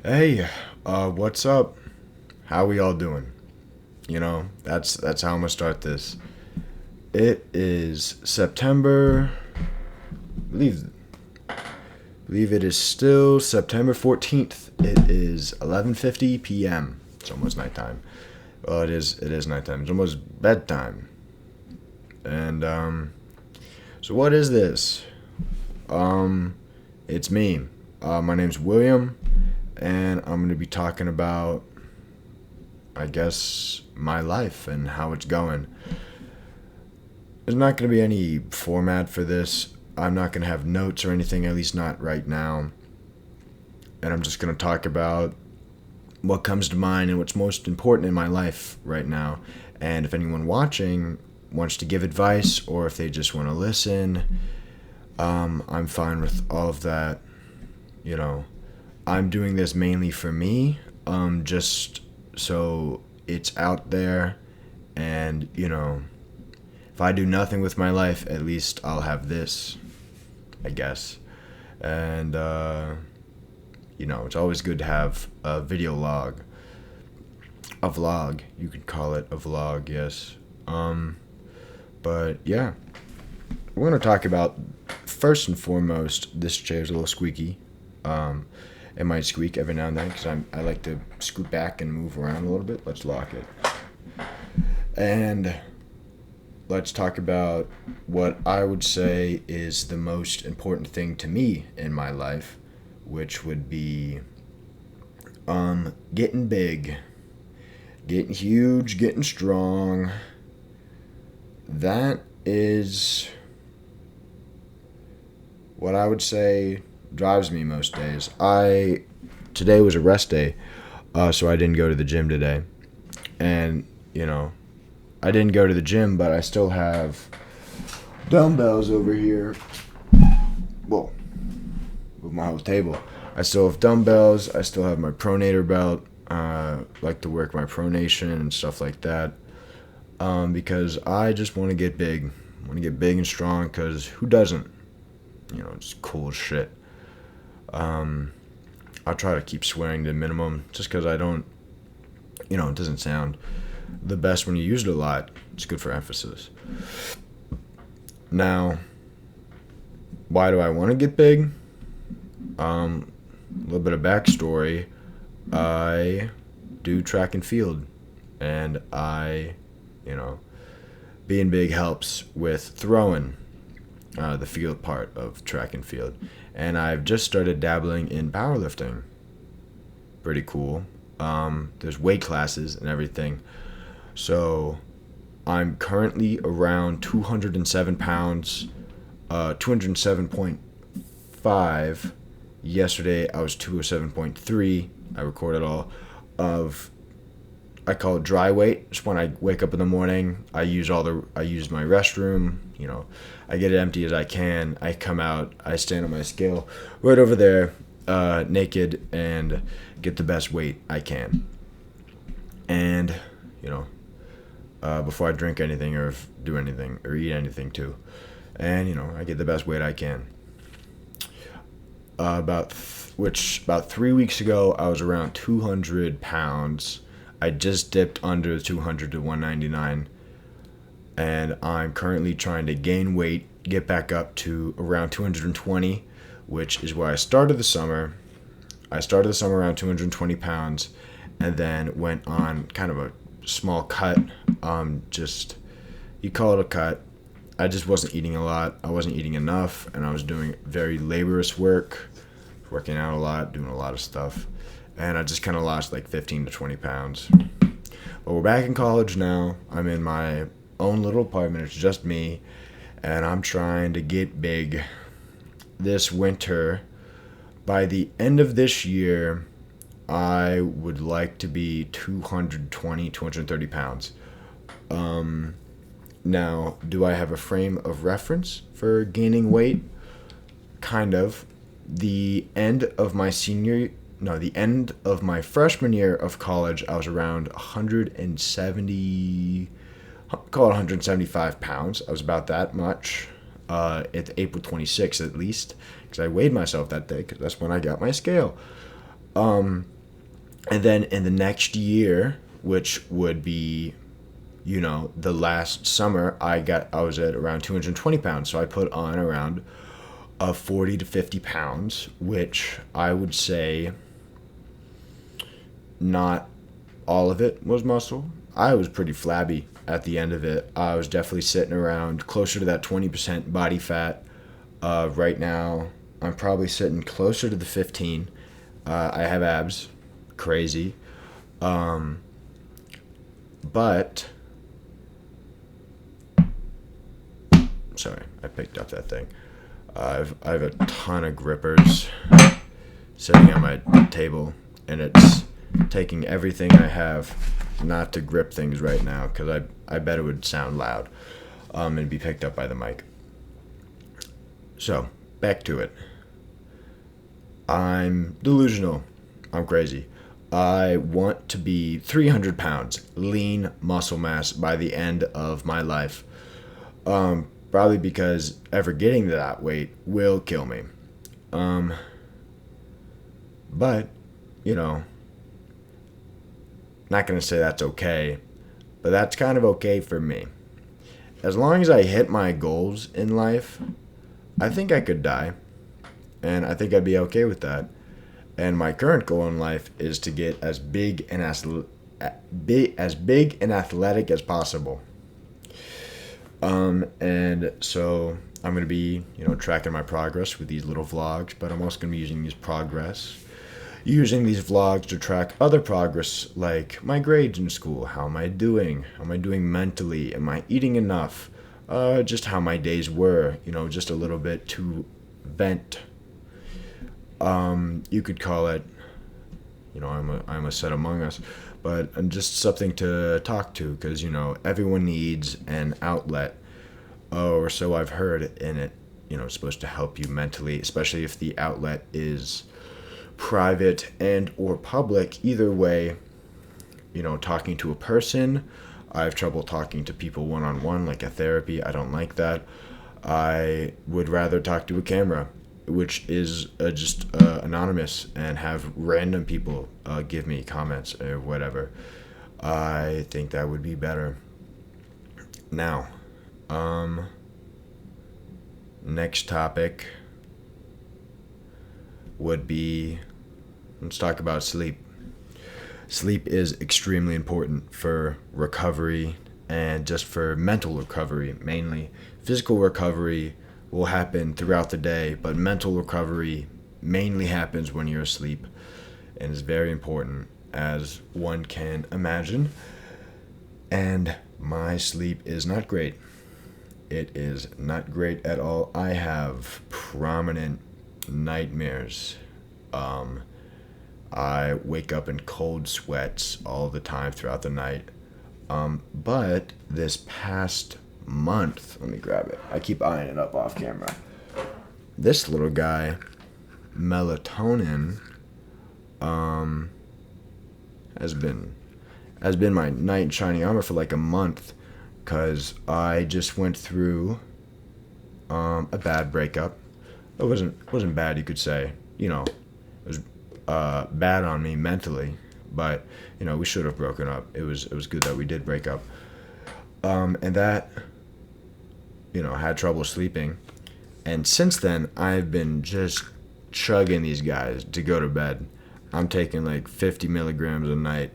Hey, what's up? How we all doing? That's how I'm gonna start this. It is September. Believe believe it is still September 14th. It is 11:50 p.m. It's almost nighttime. Well, it is nighttime. It's almost bedtime. And so what is this? Um, it's me. My name's William, and I'm gonna be talking about, I guess, my life and how it's going. There's not going to be any format for this. I'm not going to have notes or anything, at least not right now. And I'm just going to talk about what comes to mind and what's most important in my life right now. And if anyone watching wants to give advice or if they just want to listen, I'm fine with all of that. You know, I'm doing this mainly for me, just so it's out there. And, if I do nothing with my life, at least I'll have this, I guess. And, it's always good to have a video log. A vlog. You could call it a vlog, yes. But, yeah. We're going to talk about, first and foremost, this chair's a little squeaky. It might squeak every now and then because I like to scoot back and move around a little bit. Let's lock it. And let's talk about what I would say is the most important thing to me in my life, which would be getting big, getting huge, getting strong. That is what I would say drives me most days. Today was a rest day, so I didn't go to the gym today. And, I didn't go to the gym, but I still have dumbbells over here. Well, with my whole table. I still have dumbbells. I still have my pronator belt. Like to work my pronation and stuff like that. Because I just want to get big. I want to get big and strong because who doesn't? It's cool as shit. I'll try to keep swearing to a minimum just because I don't, it doesn't sound the best when you use it a lot. It's good for emphasis. Now, why do I want to get big? A little bit of backstory. I do track and field, and being big helps with throwing, the field part of track and field. And I've just started dabbling in powerlifting. Pretty cool. There's weight classes and everything. So I'm currently around 207 pounds, 207.5. Yesterday I was 207.3. I recorded all of, I call it dry weight. Just when I wake up in the morning, I use my restroom. I get it empty as I can. I come out, I stand on my scale right over there, naked, and get the best weight I can. And, before I drink anything or do anything or eat anything too. And, I get the best weight I can. About 3 weeks ago, I was around 200 pounds. I just dipped under 200 to 199. And I'm currently trying to gain weight, get back up to around 220, which is where I started the summer. I started the summer around 220 pounds and then went on kind of a small cut. You call it a cut. I just wasn't eating a lot. I wasn't eating enough, and I was doing very laborious work, working out a lot, doing a lot of stuff. And I just kind of lost like 15 to 20 pounds. But we're back in college now. I'm in my own little apartment. It's just me, and I'm trying to get big this winter. By the end of this year, I would like to be 220, 230 pounds. Now, do I have a frame of reference for gaining weight? Kind of. The end of my freshman year of college, I was around 170, call it 175 pounds. I was about that much at April 26th at least, because I weighed myself that day, because that's when I got my scale. And then in the next year, which would be, the last summer, I was at around 220 pounds. So I put on around 40 to 50 pounds, which I would say not all of it was muscle. I was pretty flabby at the end of it. I was definitely sitting around closer to that 20% body fat. Right now, I'm probably sitting closer to the 15. I have abs, crazy. But sorry, I picked up that thing. I have a ton of grippers sitting on my table, and it's taking everything I have not to grip things right now, because I bet it would sound loud and be picked up by the mic. So, back to it. I'm delusional. I'm crazy. I want to be 300 pounds, lean muscle mass by the end of my life. Probably because ever getting to that weight will kill me. But, not going to say that's okay, but that's kind of okay for me. As long as I hit my goals in life, I think I could die, and I think I'd be okay with that. And my current goal in life is to get as big and athletic as possible. And so I'm going to be, tracking my progress with these little vlogs, but I'm also going to be using these vlogs to track other progress, like my grades in school. How am I doing? How am I doing mentally? Am I eating enough? Just how my days were, just a little bit to vent. You could call it, I'm a set among us, but just something to talk to, because, everyone needs an outlet, or so I've heard, and it's supposed to help you mentally, especially if the outlet is private and or public. Either way, talking to a person, I have trouble talking to people one-on-one, like a therapy. I don't like that. I would rather talk to a camera, which is just anonymous, and have random people give me comments or whatever. I think that would be better. Now, next topic would be, let's talk about sleep. Sleep is extremely important for recovery, and just for mental recovery mainly. Physical recovery will happen throughout the day, but mental recovery mainly happens when you're asleep, and is very important, as one can imagine. And my sleep is not great. It is not great at all. I have prominent nightmares. I wake up in cold sweats all the time throughout the night. But this past month, let me grab it. I keep eyeing it up off camera. This little guy, melatonin, has been my knight in shining armor for like a month, because I just went through a bad breakup. It wasn't bad, you could say. It was bad on me mentally, but we should have broken up. It was good that we did break up. And that, had trouble sleeping. And since then, I've been just chugging these guys to go to bed. I'm taking like 50 milligrams a night.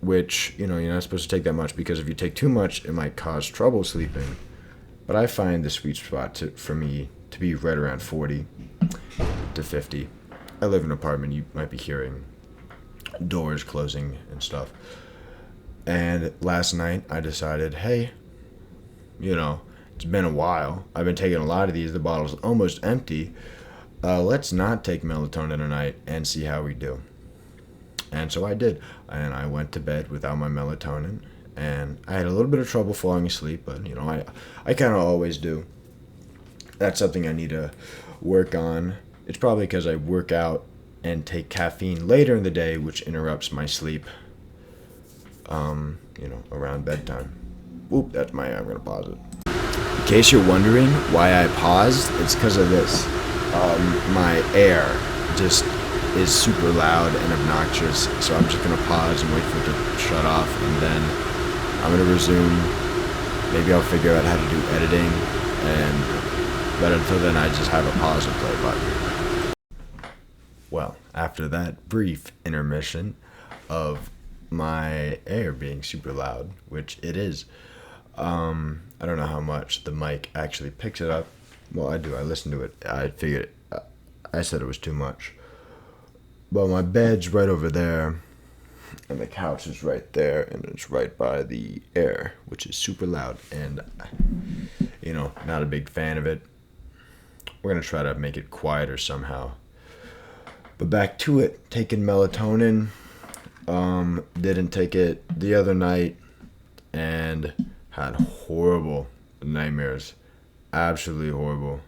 Which, you're not supposed to take that much, because if you take too much, it might cause trouble sleeping. But I find the sweet spot for me to be right around 40 to 50. I live in an apartment. You might be hearing doors closing and stuff. And last night I decided, hey, it's been a while. I've been taking a lot of these. The bottle's almost empty. Let's not take melatonin tonight and see how we do. And so I did. And I went to bed without my melatonin. And I had a little bit of trouble falling asleep, but, I kind of always do. That's something I need to work on. It's probably because I work out and take caffeine later in the day, which interrupts my sleep, around bedtime. Oop, I'm going to pause it. In case you're wondering why I paused, it's because of this. My air just is super loud and obnoxious, so I'm just gonna pause and wait for it to shut off, and then I'm gonna resume. Maybe I'll figure out how to do editing, but until then, I just have a pause and play button. Well, after that brief intermission of my air being super loud, which it is, I don't know how much the mic actually picks it up. Well, I do. I listen to it. I figured I said it was too much. But my bed's right over there, and the couch is right there, and it's right by the air, which is super loud, and, not a big fan of it. We're going to try to make it quieter somehow. But back to it, taking melatonin. Didn't take it the other night, and had horrible nightmares. Absolutely horrible.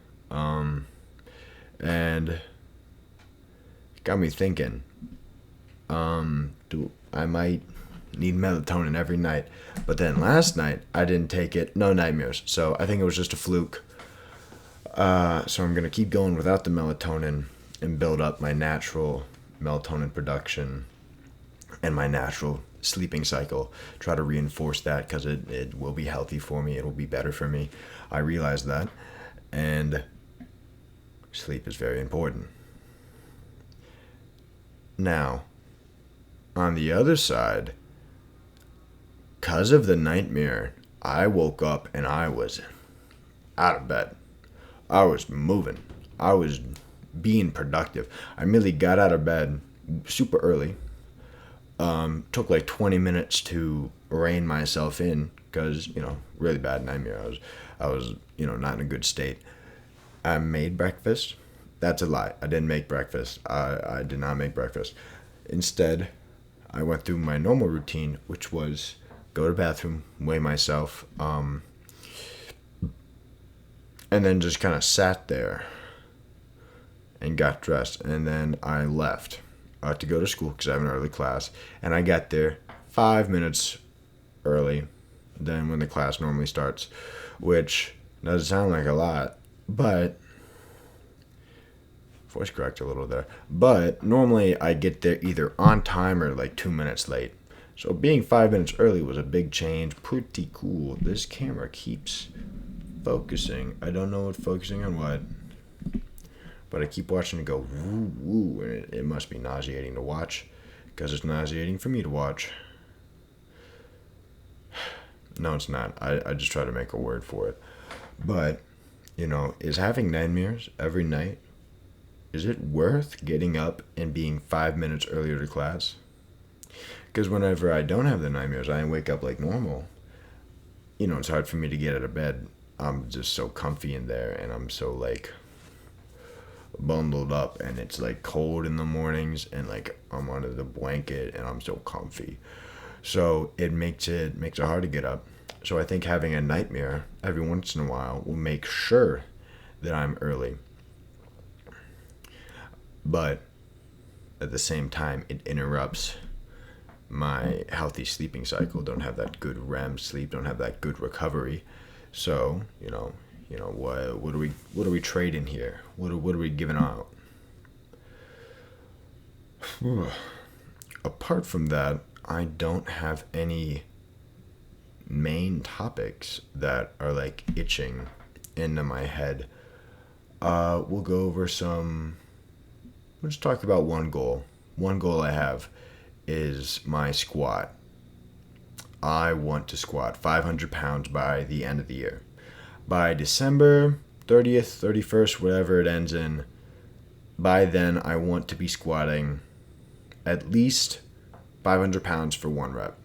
And got me thinking, I might need melatonin every night. But then last night, I didn't take it. No nightmares. So I think it was just a fluke. So I'm going to keep going without the melatonin and build up my natural melatonin production and my natural sleeping cycle. Try to reinforce that because it will be healthy for me. It will be better for me. I realize that. And sleep is very important. Now, on the other side, because of the nightmare, I woke up and I was out of bed. I was moving. I was being productive. I merely got out of bed super early. Took like 20 minutes to rein myself in because, really bad nightmare. I was, not in a good state. I made breakfast. That's a lie. I didn't make breakfast. I did not make breakfast. Instead, I went through my normal routine, which was go to the bathroom, weigh myself, and then just kind of sat there and got dressed. And then I left to go to school because I have an early class. And I got there 5 minutes early than when the class normally starts, which doesn't sound like a lot, but voice correct a little there. But normally I get there either on time or like 2 minutes late. So being 5 minutes early was a big change. Pretty cool. This camera keeps focusing. I don't know what focusing on what, but I keep watching it go woo woo, and it must be nauseating to watch because it's nauseating for me to watch. No, it's not. I just try to make a word for it. But, is having nightmares every night, is it worth getting up and being 5 minutes earlier to class? Because whenever I don't have the nightmares, I wake up like normal. It's hard for me to get out of bed. I'm just so comfy in there, and I'm so like bundled up, and it's like cold in the mornings, and like I'm under the blanket, and I'm so comfy. So it makes it hard to get up. So I think having a nightmare every once in a while will make sure that I'm early. But at the same time, it interrupts my healthy sleeping cycle. Don't have that good REM sleep. Don't have that good recovery. So what are we trading here? What are we giving out? Apart from that, I don't have any main topics that are like itching into my head. We'll go over some. Let's talk about one goal. One goal I have is my squat. I want to squat 500 pounds by the end of the year. By December 30th, 31st, whatever it ends in, by then I want to be squatting at least 500 pounds for one rep.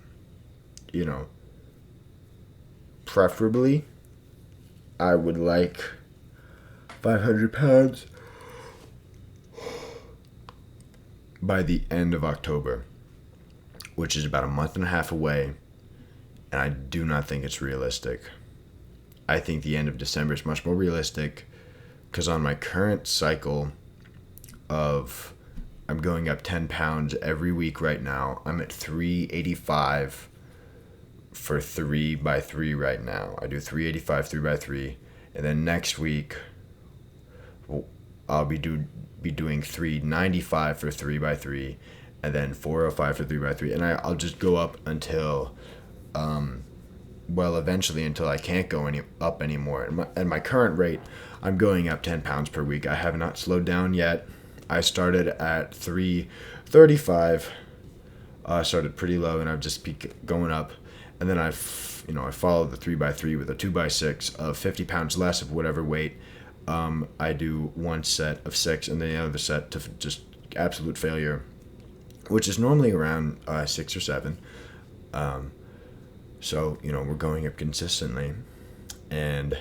Preferably, I would like 500 pounds by the end of October, which is about a month and a half away, and I do not think it's realistic. I think the end of December is much more realistic because on my current cycle of I'm going up 10 pounds every week right now. I'm at 385 for 3x3 right now. I do 385 3x3, and then next week I'll be be doing 395 for 3x3, and then 405 for 3x3, and I'll just go up until, eventually until I can't go up anymore. At my current rate, I'm going up 10 pounds per week. I have not slowed down yet. I started at 335. I started pretty low, and I've just been going up, and then I followed the 3x3 with a 2x6 of 50 pounds less of whatever weight. I do one set of 6, and then the other set to just absolute failure, which is normally around 6 or 7. So we're going up consistently, and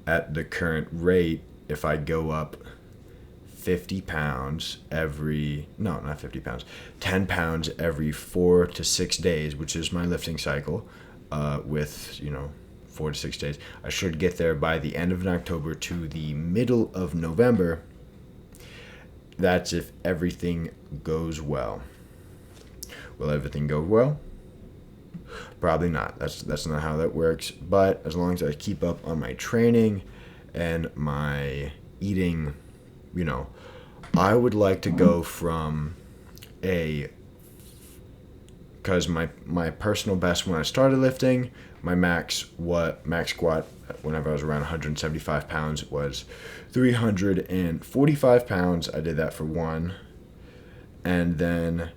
at the current rate, if I go up 50 pounds not 50 pounds, 10 pounds every 4 to 6 days, which is my lifting cycle, with 4 to 6 days, I should get there by the end of October to the middle of November. That's if everything goes well. Will everything go well? Probably not. That's not how that works. But as long as I keep up on my training and my eating, I would like to go from because my personal best when I started lifting, my max squat whenever I was around 175 pounds was 345 pounds. I did that for one, and then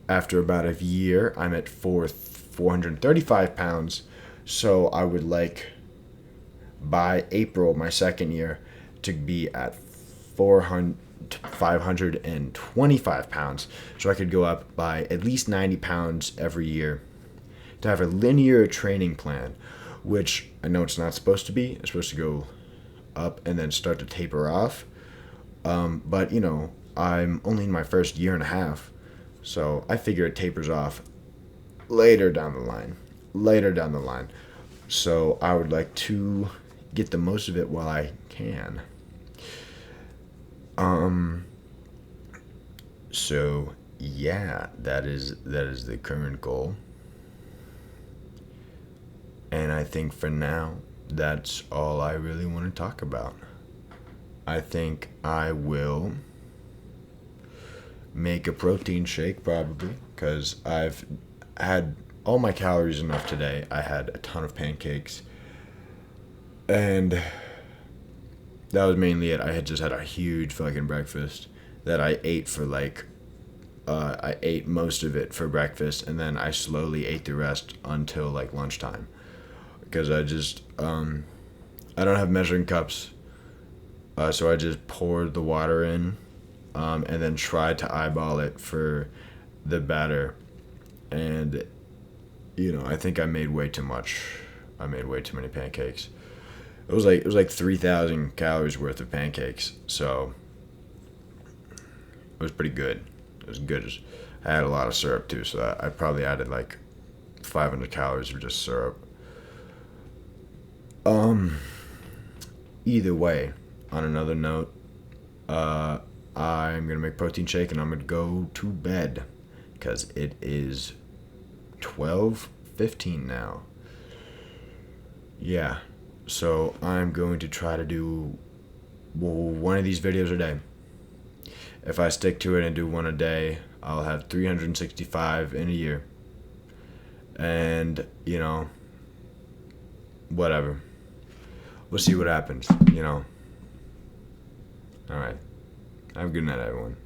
after about a year, I'm at 435 pounds. So I would like by April, my second year, to be at 525 pounds. So I could go up by at least 90 pounds every year to have a linear training plan, which I know it's not supposed to be. It's supposed to go up and then start to taper off. But I'm only in my first year and a half. So I figure it tapers off later down the line. So I would like to get the most of it while I can. So yeah, that is the current goal. And I think for now, that's all I really want to talk about. I think I will make a protein shake probably, because I've had all my calories enough today. I had a ton of pancakes, and that was mainly it. I had just had a huge fucking breakfast that I ate for I ate most of it for breakfast, and then I slowly ate the rest until lunchtime, because I just I don't have measuring cups, so I just poured the water in, and then tried to eyeball it for the batter, and I think I made way too much. I made way too many pancakes. It was like 3,000 calories worth of pancakes, so it was pretty good. It was good. I had a lot of syrup too, so I probably added 500 calories of just syrup. Either way, on another note, I'm gonna make protein shake and I'm gonna go to bed, because it is 12:15 now. Yeah, so I'm going to try to do one of these videos a day. If I stick to it and do one a day, I'll have 365 in a year. And, whatever. We'll see what happens, Alright. Have a good night, everyone.